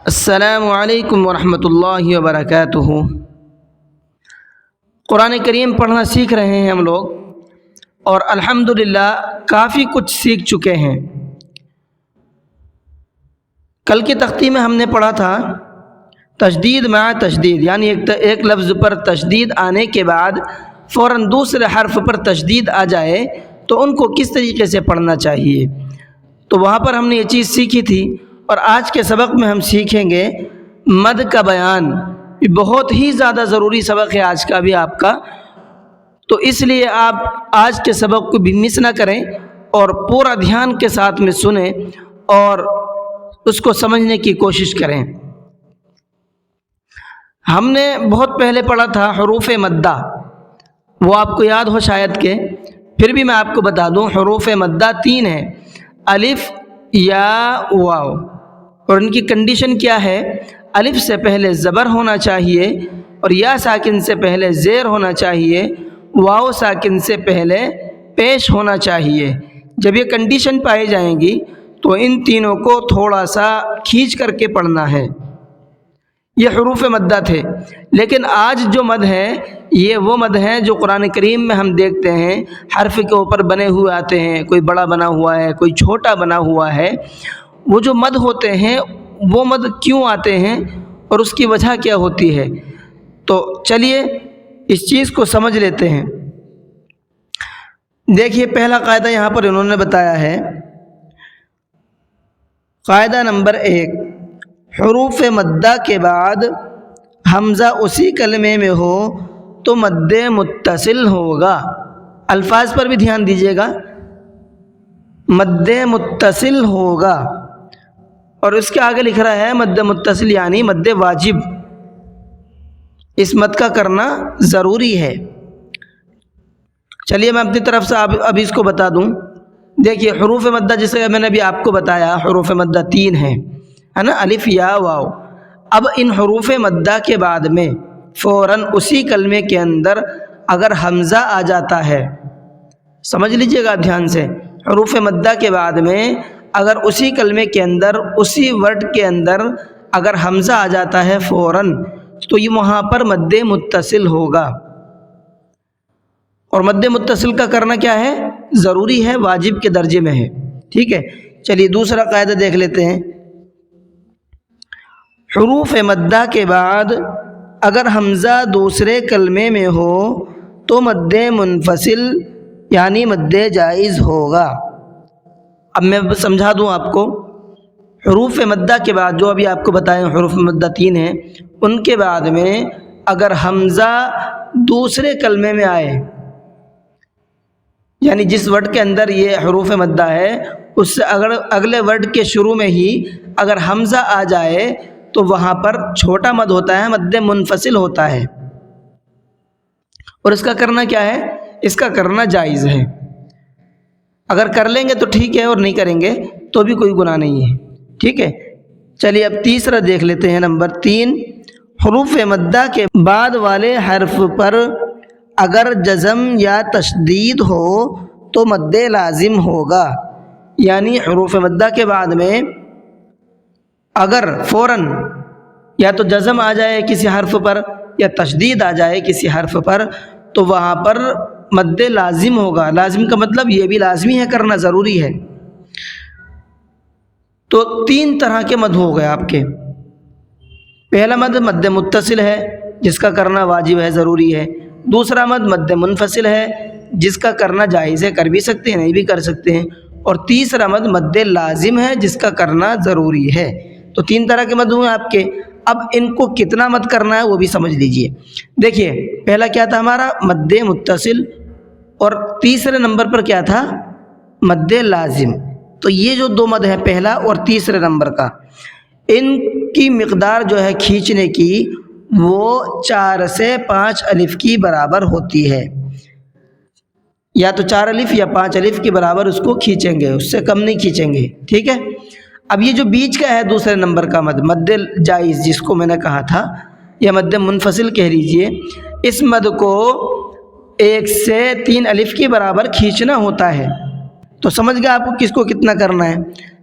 السلام علیکم ورحمۃ اللہ وبرکاتہ۔ قرآن کریم پڑھنا سیکھ رہے ہیں ہم لوگ، اور الحمدللہ کافی کچھ سیکھ چکے ہیں۔ کل کی تختی میں ہم نے پڑھا تھا تشدید مع تشدید، یعنی ایک لفظ پر تشدید آنے کے بعد فوراً دوسرے حرف پر تشدید آ جائے تو ان کو کس طریقے سے پڑھنا چاہیے۔ تو وہاں پر ہم نے یہ چیز سیکھی تھی، اور آج کے سبق میں ہم سیکھیں گے مد کا بیان۔ یہ بہت ہی زیادہ ضروری سبق ہے آج کا بھی آپ کا، تو اس لیے آپ آج کے سبق کو بھی مس نہ کریں اور پورا دھیان کے ساتھ میں سنیں اور اس کو سمجھنے کی کوشش کریں۔ ہم نے بہت پہلے پڑھا تھا حروف مدہ، وہ آپ کو یاد ہو شاید کہ، پھر بھی میں آپ کو بتا دوں حروف مدہ 3 ہیں: الف، یا، واو۔ اور ان کی کنڈیشن کیا ہے؟ الف سے پہلے زبر ہونا چاہیے، اور یا ساکن سے پہلے زیر ہونا چاہیے، واو ساکن سے پہلے پیش ہونا چاہیے۔ جب یہ کنڈیشن پائی جائیں گی تو ان تینوں کو تھوڑا سا کھینچ کر کے پڑھنا ہے۔ یہ حروف مدہ تھے، لیکن آج جو مد ہے یہ وہ مد ہیں جو قرآن کریم میں ہم دیکھتے ہیں حرف کے اوپر بنے ہوئے آتے ہیں، کوئی بڑا بنا ہوا ہے، کوئی چھوٹا بنا ہوا ہے۔ وہ جو مد ہوتے ہیں وہ مد کیوں آتے ہیں اور اس کی وجہ کیا ہوتی ہے؟ تو چلیے اس چیز کو سمجھ لیتے ہیں۔ دیکھیے پہلا قاعدہ یہاں پر انہوں نے بتایا ہے، قاعدہ نمبر 1، حروف مدہ کے بعد حمزہ اسی کلمے میں ہو تو مد متصل ہوگا۔ الفاظ پر بھی دھیان دیجیے گا، مد متصل ہوگا، اور اس کے آگے لکھ رہا ہے مد متصل یعنی مد واجب۔ اس مد کا کرنا ضروری ہے۔ چلیے میں اپنی طرف سے ابھی اس کو بتا دوں۔ دیکھیے حروف مدہ جیسے میں نے ابھی آپ کو بتایا حروف مدہ 3 ہیں، ہے نا، الف، یا، واو۔ اب ان حروف مدہ کے بعد میں فوراً اسی کلمے کے اندر اگر حمزہ آ جاتا ہے، سمجھ لیجئے گا دھیان سے، حروف مدہ کے بعد میں اگر اسی کلمے کے اندر اسی ورڈ کے اندر اگر حمزہ آ جاتا ہے فوراً، تو یہ وہاں پر مد متصل ہوگا، اور مد متصل کا کرنا کیا ہے؟ ضروری ہے، واجب کے درجے میں ہے۔ ٹھیک ہے، چلیے دوسرا قاعدہ دیکھ لیتے ہیں۔ حروف مدہ کے بعد اگر حمزہ دوسرے کلمے میں ہو تو مد منفصل یعنی مد جائز ہوگا۔ اب میں سمجھا دوں آپ کو، حروف مدہ کے بعد جو ابھی آپ کو بتائیں حروف مدہ 3 ہیں، ان کے بعد میں اگر حمزہ دوسرے کلمے میں آئے، یعنی جس ورڈ کے اندر یہ حروف مدہ ہے اس سے اگلے ورڈ کے شروع میں ہی اگر حمزہ آ جائے تو وہاں پر چھوٹا مد ہوتا ہے، مد منفصل ہوتا ہے، اور اس کا کرنا کیا ہے؟ اس کا کرنا جائز ہے۔ اگر کر لیں گے تو ٹھیک ہے، اور نہیں کریں گے تو بھی کوئی گناہ نہیں ہے۔ ٹھیک ہے، چلیے اب تیسرا دیکھ لیتے ہیں، نمبر 3، حروف مدہ کے بعد والے حرف پر اگر جزم یا تشدید ہو تو مد لازم ہوگا۔ یعنی حروف مدہ کے بعد میں اگر فوراً یا تو جزم آ جائے کسی حرف پر یا تشدید آ جائے کسی حرف پر تو وہاں پر مد لازم ہوگا۔ لازم کا مطلب یہ بھی لازمی ہے، کرنا ضروری ہے۔ تو 3 طرح کے مد ہو گئے آپ کے۔ پہلا مد مد متصل ہے جس کا کرنا واجب ہے، ضروری ہے۔ دوسرا مد مد منفصل ہے جس کا کرنا جائز ہے، کر بھی سکتے ہیں، نہیں بھی کر سکتے ہیں۔ اور تیسرا مد مد لازم ہے جس کا کرنا ضروری ہے۔ تو 3 طرح کے مد ہوئے آپ کے۔ اب ان کو کتنا مد کرنا ہے وہ بھی سمجھ لیجئے۔ دیکھیے پہلا کیا تھا ہمارا؟ مد متصل، اور تیسرے نمبر پر کیا تھا؟ مد لازم۔ تو یہ جو 2 مد ہیں، پہلا اور تیسرے نمبر کا، ان کی مقدار جو ہے کھینچنے کی وہ 4 سے 5 الف کی برابر ہوتی ہے، یا تو 4 الف یا 5 الف کے برابر اس کو کھینچیں گے، اس سے کم نہیں کھینچیں گے۔ ٹھیک ہے، اب یہ جو بیچ کا ہے دوسرے نمبر کا مد، مد جائز جس کو میں نے کہا تھا، یا مد منفصل کہہ لیجئے، اس مد کو 1 سے 3 الف کے برابر کھینچنا ہوتا ہے۔ تو سمجھ گئے آپ کو کس کو کتنا کرنا ہے؟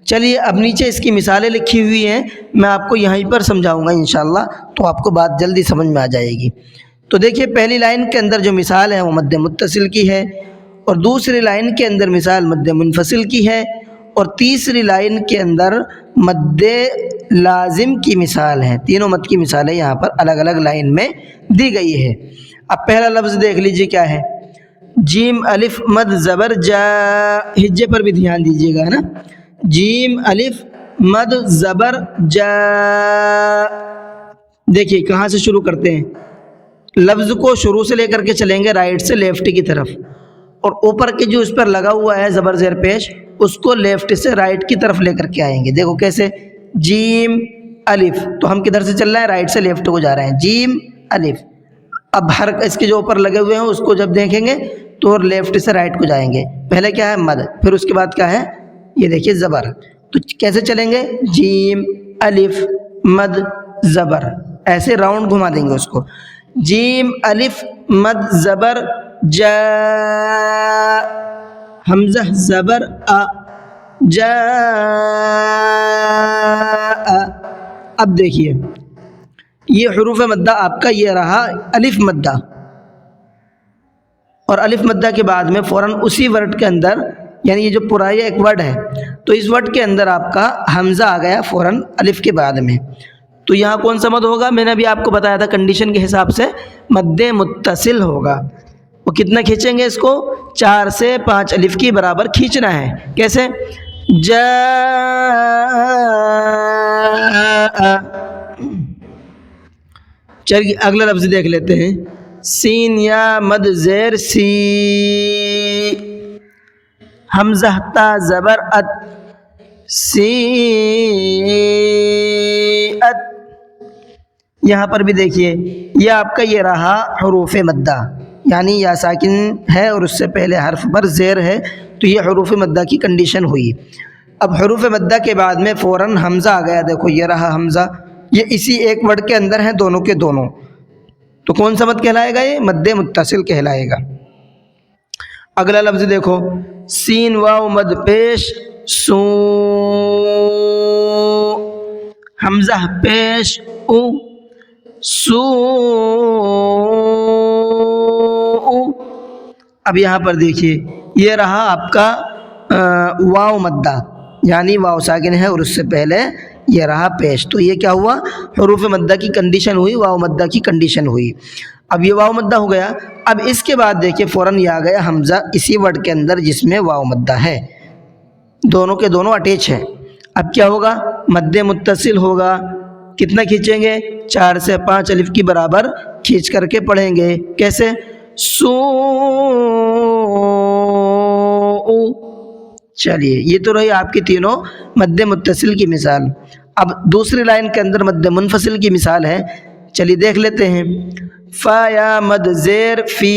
چلیے اب نیچے اس کی مثالیں لکھی ہوئی ہیں، میں آپ کو یہیں پر سمجھاؤں گا انشاءاللہ، تو آپ کو بات جلدی سمجھ میں آ جائے گی۔ تو دیکھیے پہلی لائن کے اندر جو مثال ہے وہ مد متصل کی ہے، اور دوسری لائن کے اندر مثال مد منفصل کی ہے، اور تیسری لائن کے اندر مد لازم کی مثال ہے۔ تینوں مد کی مثالیں یہاں پر الگ الگ لائن میں دی گئی ہے۔ اب پہلا لفظ دیکھ لیجیے کیا ہے، جیم الف مد زبر جا، ہجے پر بھی دھیان دیجیے گا نا، جیم الف مد زبر جا۔ دیکھیے کہاں سے شروع کرتے ہیں، لفظ کو شروع سے لے کر کے چلیں گے رائٹ سے لیفٹ کی طرف، اور اوپر کے جو اس پر لگا ہوا ہے زبر زیر پیش اس کو لیفٹ سے رائٹ کی طرف لے کر کے آئیں گے۔ دیکھو کیسے، جیم الف، تو ہم کدھر سے چل رہے ہیں، رائٹ سے لیفٹ کو جا رہے ہیں، جیم الف۔ اب ہر اس کے جو اوپر لگے ہوئے ہیں اس کو جب دیکھیں گے تو لیفٹ سے رائٹ کو جائیں گے۔ پہلے کیا ہے، مد، پھر اس کے بعد کیا ہے، یہ دیکھیے زبر۔ تو کیسے چلیں گے، جیم الف مد زبر، ایسے راؤنڈ گھما دیں گے اس کو، جیم الف مد زبر جا، حمزہ زبر ا، جا۔ اب دیکھیے یہ حروف مدہ آپ کا یہ رہا الف مدہ، اور الف مدہ کے بعد میں فوراً اسی ورڈ کے اندر، یعنی یہ جو پورا یہ ایک ورڈ ہے تو اس ورڈ کے اندر آپ کا حمزہ آ گیا فوراً الف کے بعد میں، تو یہاں کون سا مد ہوگا، میں نے ابھی آپ کو بتایا تھا کنڈیشن کے حساب سے مد متصل ہوگا۔ وہ کتنا کھینچیں گے اس کو، 4 سے 5 الف کی برابر کھینچنا ہے۔ کیسے، جا۔ چلیے اگلا لفظ دیکھ لیتے ہیں، سین یا مد زیر سی، حمزہ تا زبر ات، سی ات۔ یہاں پر بھی دیکھیے یہ آپ کا یہ رہا حروف مدہ، یعنی یا ساکن ہے اور اس سے پہلے حرف پر زیر ہے، تو یہ حروف مدہ کی کنڈیشن ہوئی۔ اب حروف مدہ کے بعد میں فوراً حمزہ آ گیا، دیکھو یہ رہا حمزہ، یہ اسی ایک ورڈ کے اندر ہیں دونوں کے دونوں، تو کون سا مد کہلائے گا، یہ مد متصل کہلائے گا۔ اگلا لفظ دیکھو، سین واو مد پیش سو، حمزہ پیش او، سو۔ اب یہاں پر دیکھیے یہ رہا آپ کا واو مدہ، یعنی واو ساکن ہے اور اس سے پہلے یہ رہا پیش، تو یہ کیا ہوا، حروف مدہ کی کنڈیشن ہوئی، واو مدہ کی کنڈیشن ہوئی۔ اب یہ واو مدہ ہو گیا، اب اس کے بعد دیکھیے فوراً یہ آ گیا حمزہ اسی ورڈ کے اندر جس میں واو مدہ ہے، دونوں کے دونوں اٹیچ ہیں۔ اب کیا ہوگا، مد متصل ہوگا، کتنا کھینچیں گے، 4 سے 5 الف کی برابر کھینچ کر کے پڑھیں گے۔ کیسے، سو۔ چلیے یہ تو رہی آپ کی تینوں مد متصل کی مثال۔ اب دوسری لائن کے اندر مد منفصل کی مثال ہے، چلیے دیکھ لیتے ہیں، فا یا مد زیر فی،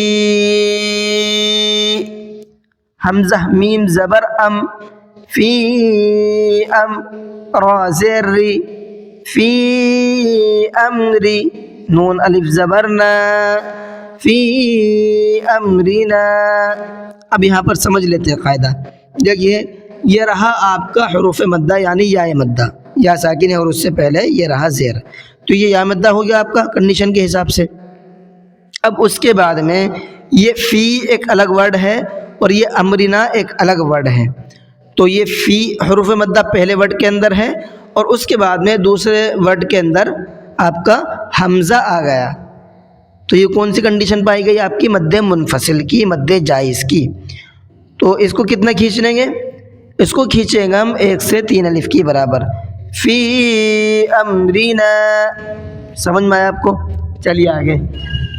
حمزہ میم زبر ام، فی ام، را زیر ری، فی امری، نون الف زبر نا، فی امرینا۔ اب یہاں پر سمجھ لیتے ہیں قاعدہ، دیکھیے یہ رہا آپ کا حروف مدہ یعنی یا مدہ، یا ساکن ہے اور اس سے پہلے یہ رہا زیر، تو یہ یا مدہ ہو گیا آپ کا کنڈیشن کے حساب سے۔ اب اس کے بعد میں یہ فی ایک الگ ورڈ ہے اور یہ امرینا ایک الگ ورڈ ہے، تو یہ فی حروف مدہ پہلے ورڈ کے اندر ہے اور اس کے بعد میں دوسرے ورڈ کے اندر آپ کا حمزہ آ گیا، تو یہ کون سی کنڈیشن پائی گئی آپ کی، مد منفصل کی، مد جائز کی۔ تو اس کو کتنا کھینچ لیں گے، اس کو کھینچیں گے ہم 1 سے 3 الف کی برابر، فی امرینا۔ سمجھ میں آیا آپ کو، چلیے آگے،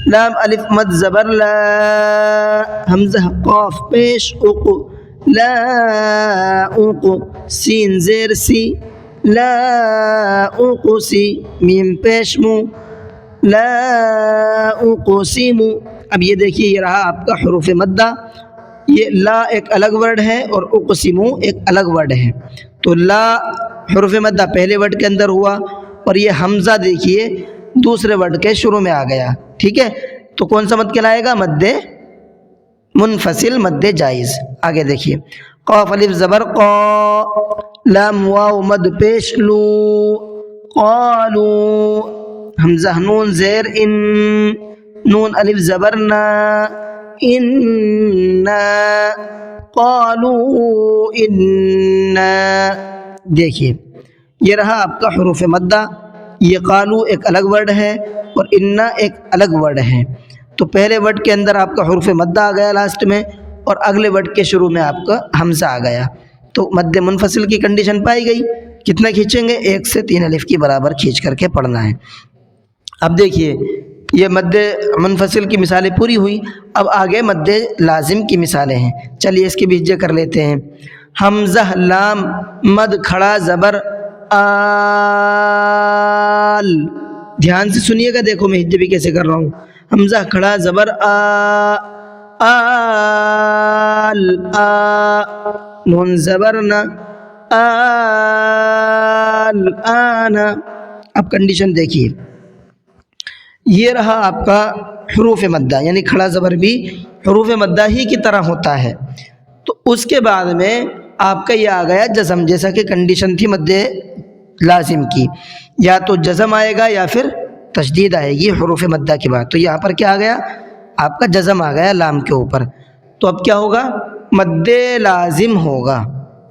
لام الف مد زبر لا، حمزہ قاف پیش اق، لا اق، سین زیر سی، لا اقسی، میم پیش مو، لا اقسم۔ اب یہ دیکھیے یہ رہا آپ کا حروف مدہ، یہ لا ایک الگ ورڈ ہے اور اقسم ایک الگ ورڈ ہے، تو لا حروف مدہ پہلے ورڈ کے اندر ہوا اور یہ حمزہ دیکھیے دوسرے ورڈ کے شروع میں آ گیا، ٹھیک ہے، تو کون سا مد کہلائے گا، مد منفصل، مد جائز۔ آگے دیکھیے، قاف الف زبر قا، لام واو مد پیش لو، قالو حمزہ نون زیر ان، نون الف زبر نا، انا، قالوا انا. دیکھیے یہ رہا آپ کا حروف مدہ. یہ قالو ایک الگ ورڈ ہے اور انا ایک الگ ورڈ ہے. تو پہلے ورڈ کے اندر آپ کا حروف مدہ آ گیا لاسٹ میں، اور اگلے ورڈ کے شروع میں آپ کا حمزہ آ گیا. تو مد منفصل کی کنڈیشن پائی گئی. کتنا کھینچیں گے؟ 1 سے 3 الف کی برابر کھینچ کر کے پڑھنا ہے. اب دیکھیے یہ مد منفصل کی مثالیں پوری ہوئی. اب آگے مد لازم کی مثالیں ہیں. چلیے اس کے بھی ہجے کر لیتے ہیں. حمزہ لام مد کھڑا زبر آل. دھیان سے سنیے گا، دیکھو میں ہجے بھی کیسے کر رہا ہوں. حمزہ کھڑا زبر آ، آل، آ، نون زبر نا، آل، آنا. اب کنڈیشن دیکھیے، یہ رہا آپ کا حروف مدہ، یعنی کھڑا زبر بھی حروف مدہ ہی کی طرح ہوتا ہے. تو اس کے بعد میں آپ کا یہ آ گیا جزم، جیسا کہ کنڈیشن تھی مد لازم کی، یا تو جزم آئے گا یا پھر تشدید آئے گی حروف مدہ کے بعد. تو یہاں پر کیا آ گیا؟ آپ کا جزم آ گیا لام کے اوپر. تو اب کیا ہوگا؟ مد لازم ہوگا.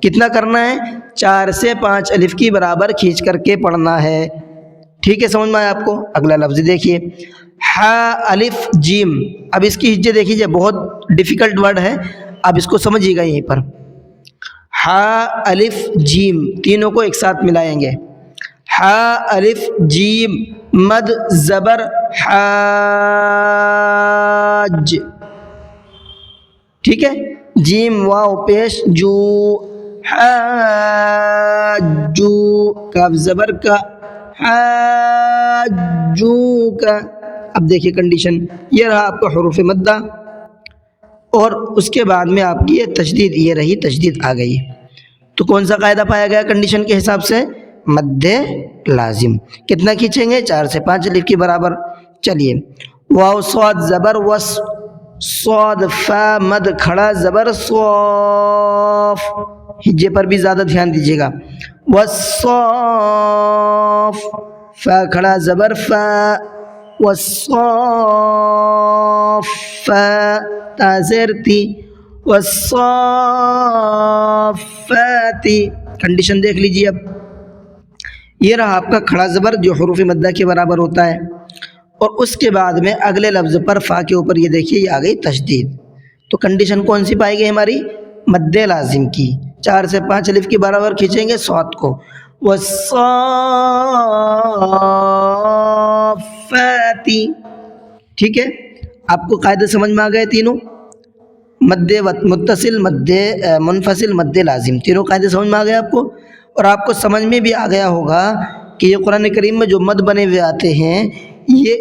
کتنا کرنا ہے؟ 4 سے 5 الف کی برابر کھینچ کر کے پڑھنا ہے. ٹھیک ہے، سمجھ میں آیا آپ کو؟ اگلا لفظ دیکھیے، ہا الف جیم. اب اس کی ہجے دیکھیے، بہت ڈیفیکلٹ ورڈ ہے، اب اس کو سمجھیے گا. یہیں پر ہا الف جیم تینوں کو ایک ساتھ ملائیں گے. ہا الف جیم مد زبر حاج. ٹھیک ہے، جیم واو پیش جو، حاجو، کاف زبر کا، حاجو کا. اب دیکھیے کنڈیشن، یہ رہا آپ کا حروف مدہ، اور اس کے بعد میں آپ کی یہ تشدید، یہ رہی تشدید آ گئی. تو کون سا قاعدہ پایا گیا کنڈیشن کے حساب سے؟ مد لازم. کتنا کھینچیں گے؟ 4 سے 5 الف کی برابر. چلیے، واو صاد زبر وس، صاد فا مد کھڑا زبر صوف. ہجے پر بھی زیادہ دھیان دیجیے گا. والصوف، فا کھڑا زبر فا، والصوف تا زیر تی، والصافاتی. کنڈیشن دیکھ لیجیے. اب یہ رہا آپ کا کھڑا زبر جو حروف مدہ کے برابر ہوتا ہے، اور اس کے بعد میں اگلے لفظ پر فا کے اوپر یہ دیکھیے یہ آ گئی تشدید. تو کنڈیشن کون سی پائے گی ہماری؟ مد لازم کی. 4 سے 5 الف کی برابر کھینچیں گے صاد کو. والصافاتی. ٹھیک ہے، آپ کو قاعدے سمجھ میں آ گئے تینوں؟ مد متصل، مد منفصل، مد لازم، تینوں قاعدے سمجھ میں آ گئے آپ کو. اور آپ کو سمجھ میں بھی آ گیا ہوگا کہ یہ قرآن کریم میں جو مد بنے ہوئے آتے ہیں یہ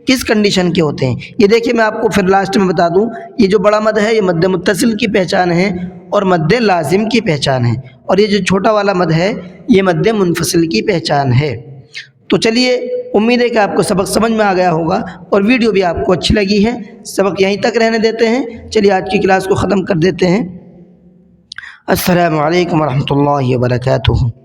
کس کنڈیشن کے ہوتے ہیں. یہ دیکھیے میں آپ کو پھر لاسٹ میں بتا دوں، یہ جو بڑا مد ہے یہ مد متصل کی پہچان ہے اور مد لازم کی پہچان ہے، اور یہ جو چھوٹا والا مد ہے یہ مد منفصل کی پہچان ہے. تو چلیے، امید ہے کہ آپ کو سبق سمجھ میں آ گیا ہوگا اور ویڈیو بھی آپ کو اچھی لگی ہے. سبق یہیں تک رہنے دیتے ہیں. چلیے آج کی کلاس کو ختم کر دیتے ہیں. السلام علیکم ورحمۃ اللہ وبرکاتہ.